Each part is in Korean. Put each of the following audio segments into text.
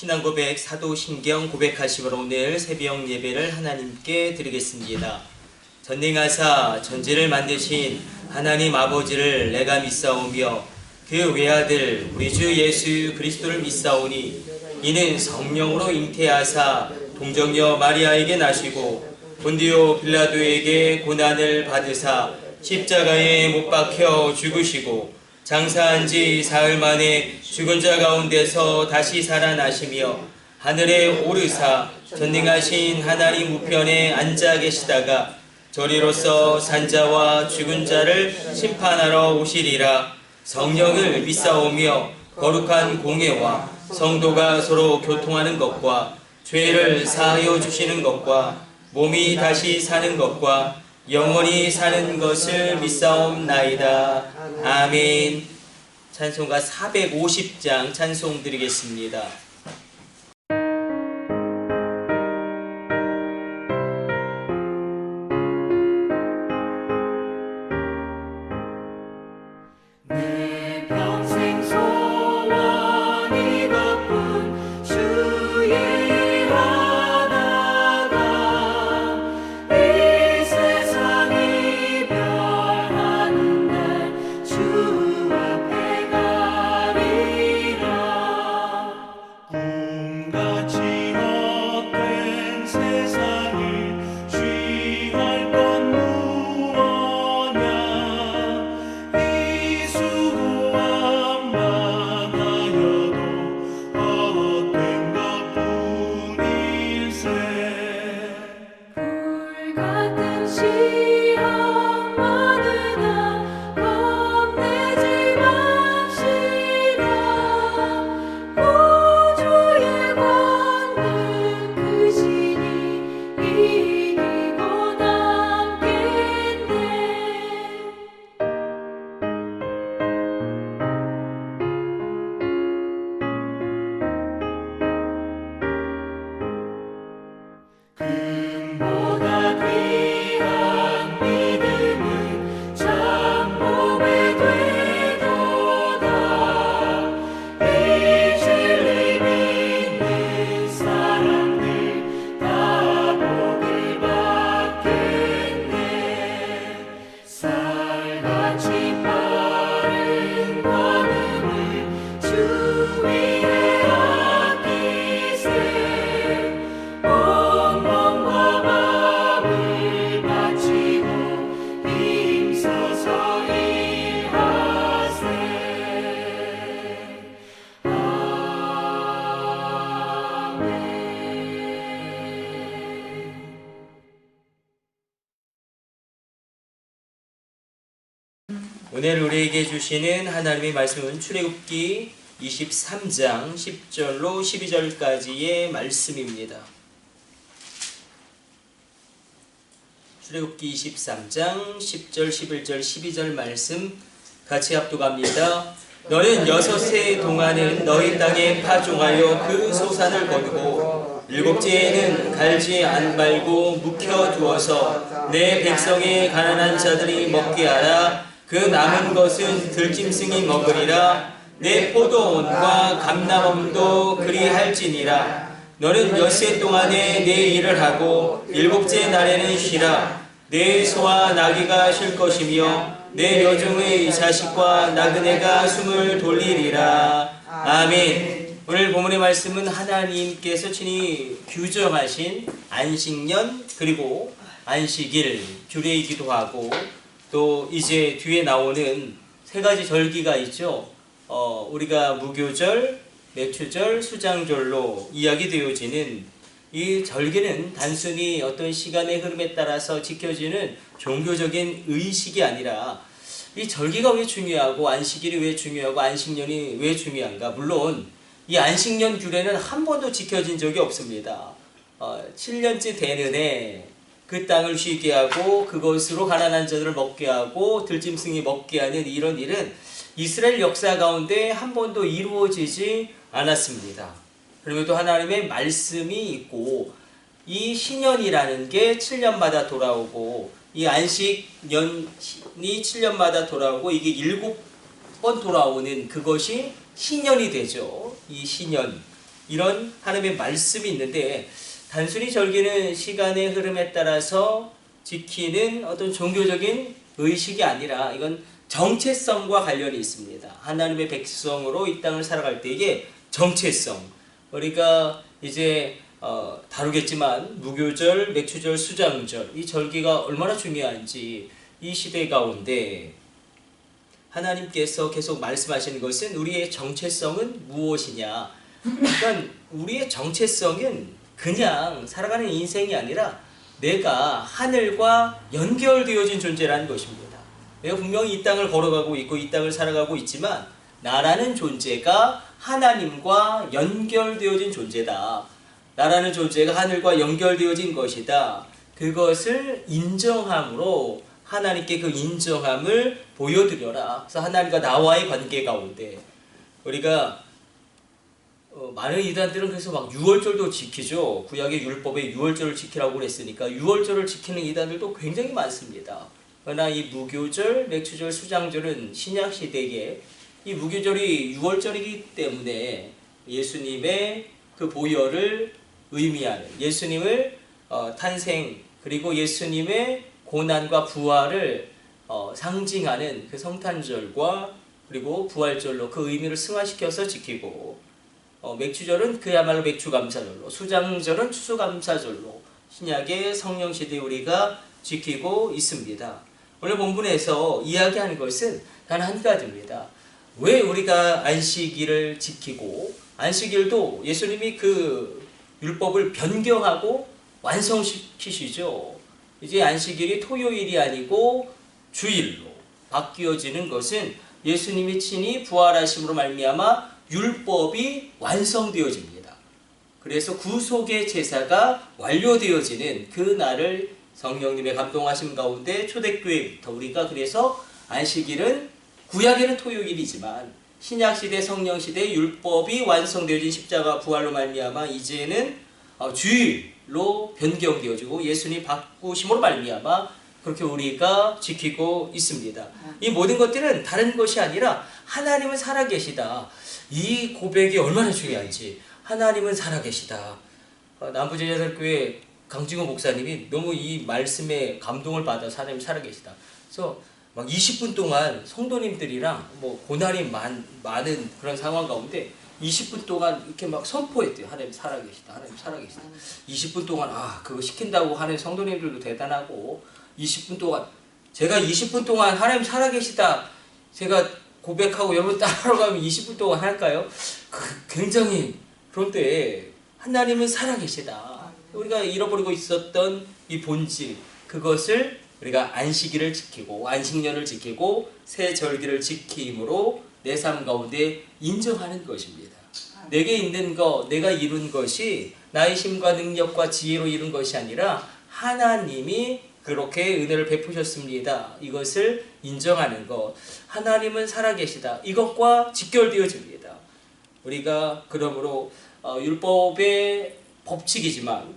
신앙 고백 사도신경 고백하심으로 오늘 새벽 예배를 하나님께 드리겠습니다. 전능하사 전지를 만드신 하나님 아버지를 내가 믿사오며 그 외아들 우리 주 예수 그리스도를 믿사오니 이는 성령으로 잉태하사 동정녀 마리아에게 나시고 본디오 빌라도에게 고난을 받으사 십자가에 못 박혀 죽으시고 장사한 지 사흘 만에 죽은 자 가운데서 다시 살아나시며 하늘에 오르사 전능하신 하나님 우편에 앉아 계시다가 저리로서 산자와 죽은 자를 심판하러 오시리라. 성령을 믿사오며 거룩한 공예와 성도가 서로 교통하는 것과 죄를 사하여 주시는 것과 몸이 다시 사는 것과 영원히 사는 것을 믿사옵나이다. 아멘. 찬송가 450장 찬송 드리겠습니다. 오늘 우리에게 주시는 하나님의 말씀은 출애굽기 23장 10절로 12절까지의 말씀입니다. 출애굽기 23장 10절, 11절, 12절 말씀 같이 합독합니다. 너는 6해 동안은 너희 땅에 파종하여 그 소산을 거두고 7째에는 갈지 안 말고 묵혀두어서 내 백성의 가난한 자들이 먹게 하라. 그 남은 것은 들짐승이 먹으리라. 내 포도원과 감람원도 그리할지니라. 너는 6해 동안에 내 일을 하고 7째 날에는 쉬라. 내 소와 나귀가 쉴 것이며 내 여종의 자식과 나그네가 숨을 돌리리라. 아멘. 오늘 본문의 말씀은 하나님께서 친히 규정하신 안식년 그리고 안식일 규례이기도 하고 또 이제 뒤에 나오는 3가지 절기가 있죠. 우리가 무교절, 매초절, 수장절로 이야기되어지는 이 절기는 단순히 어떤 시간의 흐름에 따라서 지켜지는 종교적인 의식이 아니라 이 절기가 왜 중요하고 안식일이 왜 중요하고 안식년이 왜 중요한가. 물론 이 안식년 규례는 한 번도 지켜진 적이 없습니다. 7년째 되는 해 그 땅을 쉬게 하고 그것으로 가난한 자들을 먹게 하고 들짐승이 먹게 하는 이런 일은 이스라엘 역사 가운데 한 번도 이루어지지 않았습니다. 그리고 또 하나님의 말씀이 있고 이 신년이라는 게 7년마다 돌아오고 이 안식년이 7년마다 돌아오고 이게 7번 돌아오는 그것이 신년이 되죠. 이 신년. 이런 하나님의 말씀이 있는데 단순히 절기는 시간의 흐름에 따라서 지키는 어떤 종교적인 의식이 아니라 이건 정체성과 관련이 있습니다. 하나님의 백성으로 이 땅을 살아갈 때의 정체성. 우리가 이제 다루겠지만 무교절, 맥추절, 수장절 이 절기가 얼마나 중요한지 이 시대 가운데 하나님께서 계속 말씀하시는 것은 우리의 정체성은 무엇이냐. 그러니까 우리의 정체성은 그냥 살아가는 인생이 아니라 내가 하늘과 연결되어진 존재라는 것입니다. 내가 분명히 이 땅을 걸어가고 있고 이 땅을 살아가고 있지만 나라는 존재가 하나님과 연결되어진 존재다. 나라는 존재가 하늘과 연결되어진 것이다. 그것을 인정함으로 하나님께 그 인정함을 보여드려라. 그래서 하나님과 나와의 관계 가운데 우리가 많은 이단들은 그래서 막 유월절도 지키죠. 구약의 율법에 유월절을 지키라고 그랬으니까 유월절을 지키는 이단들도 굉장히 많습니다. 그러나 이 무교절, 맥추절, 수장절은 신약 시대에 이 무교절이 유월절이기 때문에 예수님의 그 보혈을 의미하는 예수님을 탄생 그리고 예수님의 고난과 부활을 상징하는 그 성탄절과 그리고 부활절로 그 의미를 승화시켜서 지키고 맥추절은 그야말로 맥추감사절로 수장절은 추수감사절로 신약의 성령시대에 우리가 지키고 있습니다. 오늘 본문에서 이야기하는 것은 단 한 가지입니다. 왜 우리가 안식일을 지키고 안식일도 예수님이 그 율법을 변경하고 완성시키시죠. 이제 안식일이 토요일이 아니고 주일로 바뀌어지는 것은 예수님이 친히 부활하심으로 말미암아 율법이 완성되어집니다. 그래서 구속의 제사가 완료되어지는 그 날을 성령님의 감동하심 가운데 초대교회부터 우리가 그래서 안식일은 구약에는 토요일이지만 신약시대 성령시대 율법이 완성되어진 십자가 부활로 말미암아 이제는 주일로 변경되어지고 예수님 바꾸심으로 말미암아 그렇게 우리가 지키고 있습니다. 이 모든 것들은 다른 것이 아니라 하나님은 살아계시다. 이 고백이 얼마나 중요한지 하나님은 살아계시다. 남부제자들교회 강진호 목사님이 너무 이 말씀에 감동을 받아서 하나님 살아계시다. 그래서 막 20분 동안 성도님들이랑 뭐 고난이 많은 그런 상황 가운데 20분 동안 이렇게 막 선포했대요. 하나님 살아계시다. 하나님 살아계시다. 20분 동안 그거 시킨다고 하는 성도님들도 대단하고 20분 동안 제가 20분 동안 하나님 살아계시다. 제가 고백하고 여러분 따라가면 20분 동안 할까요? 굉장히 그런데 하나님은 살아계시다. 우리가 잃어버리고 있었던 이 본질 그것을 우리가 안식일을 지키고 안식년을 지키고 새 절기를 지킴으로 내 삶 가운데 인정하는 것입니다. 내게 있는 것, 내가 이룬 것이 나의 힘과 능력과 지혜로 이룬 것이 아니라 하나님이 그렇게 은혜를 베푸셨습니다. 이것을 인정하는 것. 하나님은 살아계시다. 이것과 직결되어집니다. 우리가 그러므로 율법의 법칙이지만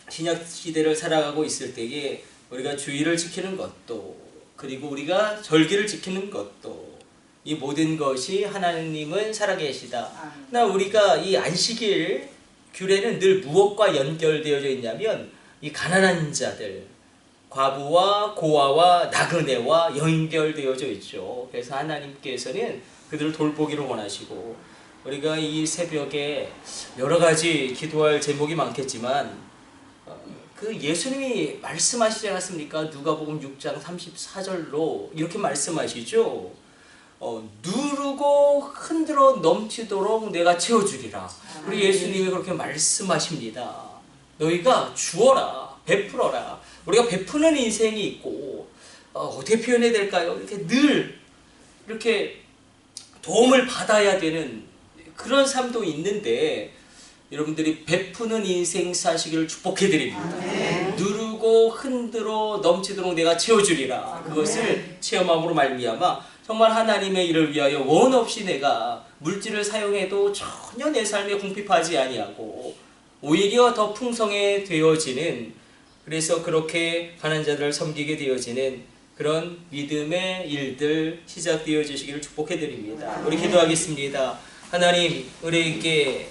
신약 시대를 살아가고 있을 때에 우리가 주일을 지키는 것도 그리고 우리가 절기를 지키는 것도 이 모든 것이 하나님은 살아계시다. 나 우리가 이 안식일 규례는 늘 무엇과 연결되어져 있냐면 이 가난한 자들 과부와 고아와 나그네와 연결되어져 있죠. 그래서 하나님께서는 그들을 돌보기를 원하시고 우리가 이 새벽에 여러 가지 기도할 제목이 많겠지만 그 예수님이 말씀하시지 않았습니까? 누가복음 6장 34절로 이렇게 말씀하시죠. 누르고 흔들어 넘치도록 내가 채워주리라. 우리 예수님이 그렇게 말씀하십니다. 너희가 주어라, 베풀어라. 우리가 베푸는 인생이 있고 어떻게 표현해야 될까요? 이렇게 늘 이렇게 도움을 받아야 되는 그런 삶도 있는데 여러분들이 베푸는 인생 사시기를 축복해드립니다. 누르고 흔들어 넘치도록 내가 채워주리라. 그것을 체험함으로 말미암아 정말 하나님의 일을 위하여 원 없이 내가 물질을 사용해도 전혀 내 삶에 궁핍하지 아니하고 오히려 더 풍성해 되어지는 그래서 그렇게 가난한 자들을 섬기게 되어지는 그런 믿음의 일들 시작되어 주시기를 축복해드립니다. 우리 기도하겠습니다. 하나님 우리에게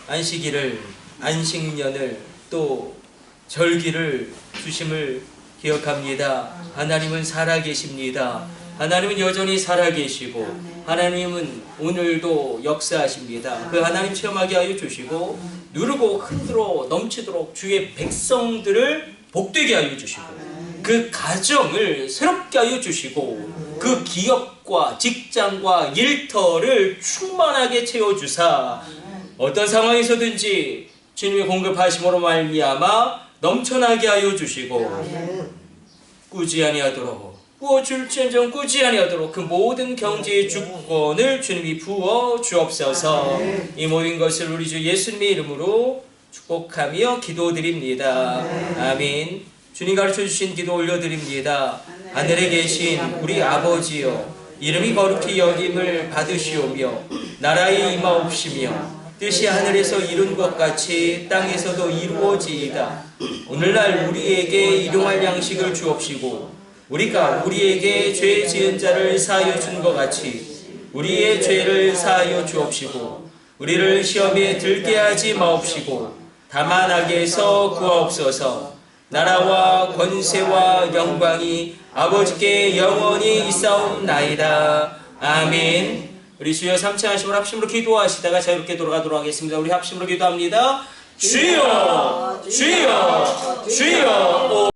안식일을, 안식년을, 또 절기를 주심을 기억합니다. 하나님은 살아계십니다. 하나님은 여전히 살아계시고 하나님은 오늘도 역사하십니다. 그 하나님 체험하게 하여 주시고 누르고 흔들어 넘치도록 주의 백성들을 복되게 하여 주시고 그 가정을 새롭게 하여 주시고 그 기업과 직장과 일터를 충만하게 채워주사 어떤 상황에서든지 주님의 공급하심으로 말미암아 넘쳐나게 하여 주시고 꾸지 아니하도록 부어줄지언정 꾸지 아니하도록 그 모든 경제의 주권을 주님이 부어 주옵소서. 이 모든 것을 우리 주 예수님의 이름으로 축복하며 기도드립니다. 아멘. 주님 가르쳐주신 기도 올려드립니다. 하늘에 계신 우리 아버지여, 이름이 거룩히 여김을 받으시오며 나라에 임하옵시며 뜻이 하늘에서 이룬 것 같이 땅에서도 이루어지이다. 오늘날 우리에게 일용할 양식을 주옵시고 우리가 우리에게 죄 지은 자를 사하여 준 것 같이 우리의 죄를 사하여 주옵시고 우리를 시험에 들게 하지 마옵시고 다만 악에서 구하옵소서. 나라와 권세와 영광이 아버지께 영원히 있사옵나이다. 아멘. 우리 주여 삼창하심으로 합심으로 기도하시다가 자유롭게 돌아가도록 하겠습니다. 우리 합심으로 기도합니다. 주여 주여 주여.